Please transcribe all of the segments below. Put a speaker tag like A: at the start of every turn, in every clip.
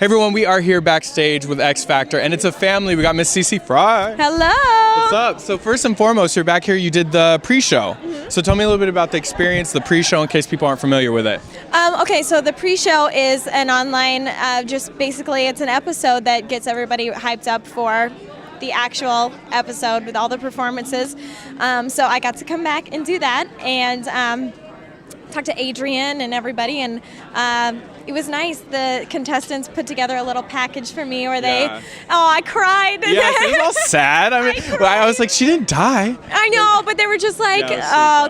A: Hey everyone, we are here backstage with X Factor, and it's a family. We got Miss CeCe Frey.
B: Hello.
A: What's up? So first and foremost, you're back here. You did the pre-show. So tell me a little bit about the experience, the pre-show, in case people aren't familiar with it.
B: Okay, so the pre-show is an online, just basically it's an episode that gets everybody hyped up for the actual episode with all the performances. So I got to come back and do that and talk to Adrian and everybody, and it was nice. The contestants put together a little package for me where I cried.
A: Yeah, it was all sad. I was like, she didn't die.
B: I know, but they were just like,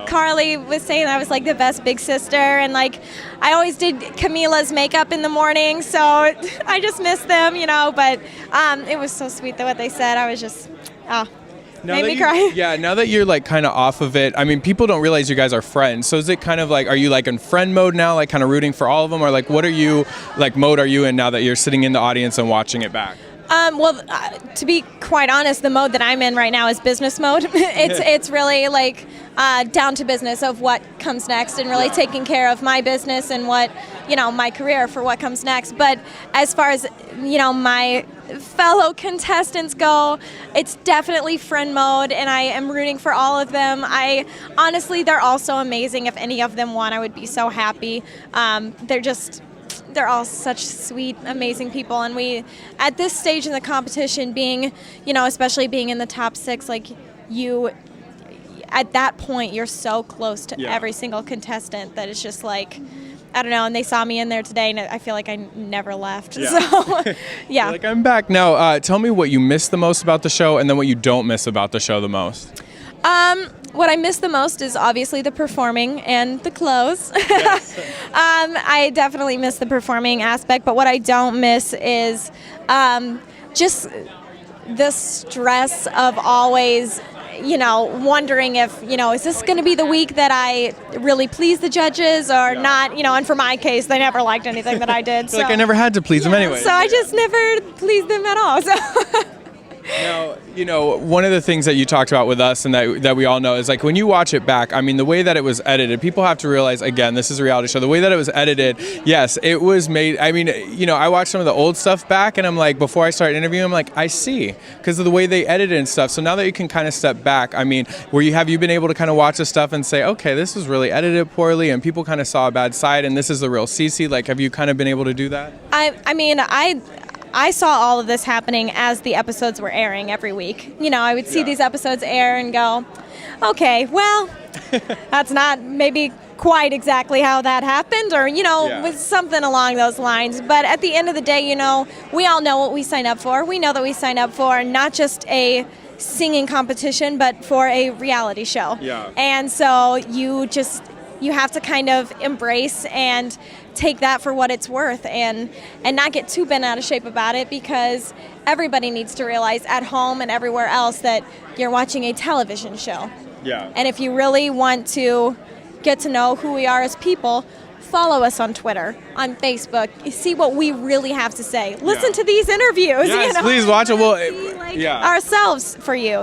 B: Carly was saying I was like the best big sister, and like I always did Camila's makeup in the morning, so I just missed them, but it was so sweet what they said. I was just, made me cry.
A: Yeah, now that you're like kind of off of it, I mean, people don't realize you guys are friends. So is it kind of like, are you like in friend mode now, like kind of rooting for all of them? Or like, what are you, like mode are you in now that you're sitting in the audience and watching it back?
B: To be quite honest, the mode that I'm in right now is business mode. It's really like down to business of what comes next, and really taking care of my business and what, my career for what comes next. But as far as, my fellow contestants go, it's definitely friend mode, and I am rooting for all of them. Honestly, they're all so amazing. If any of them won, I would be so happy. They're all such sweet, amazing people, and we, at this stage in the competition, being, especially being in the top 6, like at that point, you're so close to every single contestant that it's just like, I don't know, and they saw me in there today, and I feel like I never left.
A: Yeah.
B: So, yeah.
A: Like, I'm back now. Tell me what you miss the most about the show, and then what you don't miss about the show the most.
B: What I miss the most is obviously the performing and the clothes.
A: Yes.
B: I definitely miss the performing aspect, but what I don't miss is just the stress of always, wondering if, is this going to be the week that I really please the judges or not? And for my case, they never liked anything that I did. So
A: like I never had to please them anyway.
B: So I just never pleased them at all. So.
A: Now, one of the things that you talked about with us and that we all know is like when you watch it back, I mean, the way that it was edited, people have to realize, again, this is a reality show, the way that it was edited, yes, it was made, I mean, I watched some of the old stuff back and I'm like, before I started interviewing, I'm like, I see, because of the way they edited and stuff. So now that you can kind of step back, I mean, have you been able to kind of watch the stuff and say, okay, this was really edited poorly and people kind of saw a bad side and this is the real CeCe? Like, have you kind of been able to do that?
B: I saw all of this happening as the episodes were airing every week. I would see these episodes air and go, okay, well, that's not maybe quite exactly how that happened, or, with something along those lines. But at the end of the day, we all know what we sign up for. We know that we sign up for not just a singing competition, but for a reality show.
A: Yeah.
B: And so you have to kind of embrace and take that for what it's worth and not get too bent out of shape about it, because everybody needs to realize at home and everywhere else that you're watching a television show.
A: Yeah.
B: And if you really want to get to know who we are as people, follow us on Twitter, on Facebook, see what we really have to say. Listen to these interviews.
A: Yes, please watch it. Well,
B: ourselves for you,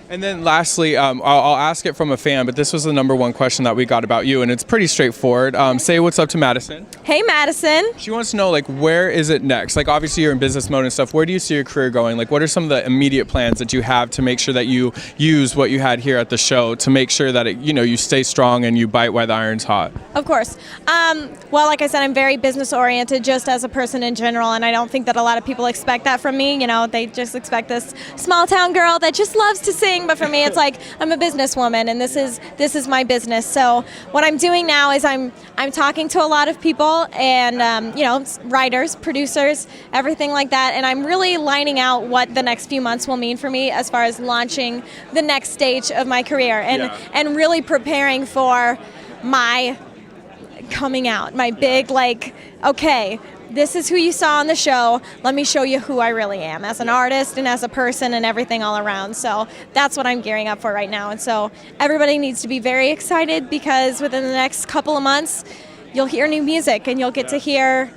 A: And then lastly, I'll ask it from a fan, but this was the number one question that we got about you, and it's pretty straightforward. Say what's up to Madison.
B: Hey, Madison.
A: She wants to know, like, where is it next? Like, obviously you're in business mode and stuff. Where do you see your career going? Like, what are some of the immediate plans that you have to make sure that you use what you had here at the show to make sure that, you stay strong and you bite while the iron's hot?
B: Of course. Well, like I said, I'm very business-oriented just as a person in general, and I don't think that a lot of people expect that from me. They just expect this small-town girl that just loves to sing. But for me, it's like I'm a businesswoman, and this is my business. So what I'm doing now is I'm talking to a lot of people, and writers, producers, everything like that, and I'm really lining out what the next few months will mean for me as far as launching the next stage of my career, and really preparing for my coming out, my big okay, this is who you saw on the show. Let me show you who I really am as an artist and as a person and everything all around. So that's what I'm gearing up for right now. And so everybody needs to be very excited, because within the next couple of months, you'll hear new music and you'll get to hear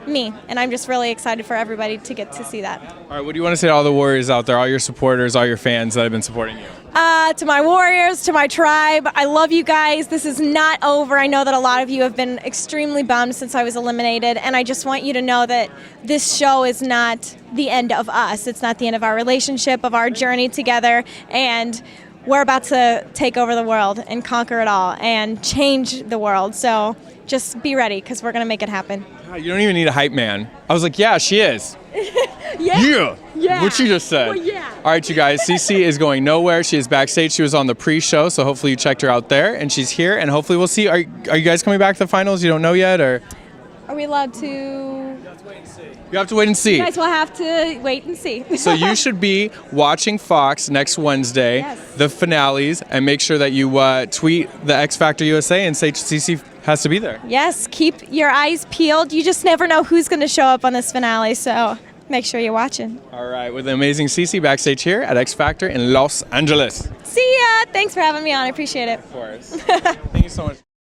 B: me. And I'm just really excited for everybody to get to see that.
A: All right, what do you want to say to all the Warriors out there, all your supporters, all your fans that have been supporting you?
B: To my warriors, to my tribe, I love you guys. This is not over. I know that a lot of you have been extremely bummed since I was eliminated, and I just want you to know that this show is not the end of us. It's not the end of our relationship, of our journey together, and we're about to take over the world and conquer it all and change the world. So just be ready, because we're going to make it happen.
A: God, you don't even need a hype man. I was like, yeah, she is.
B: Yeah.
A: What you just said.
B: Well, yeah.
A: All right, you guys. CeCe is going nowhere. She is backstage. She was on the pre-show, so hopefully you checked her out there, and she's here. And hopefully we'll see. Are you guys coming back to the finals? You don't know yet, or?
B: Are we allowed to?
A: You have to wait and see.
B: You guys will have to wait and see.
A: So you should be watching Fox next Wednesday,
B: Yes.
A: the finales, and make sure that you tweet the X Factor USA and say CeCe has to be there.
B: Yes, keep your eyes peeled. You just never know who's going to show up on this finale, so make sure you're watching.
A: All right, with the amazing CeCe backstage here at X Factor in Los Angeles.
B: See ya. Thanks for having me on. I appreciate it.
A: Of course. Thank you so much.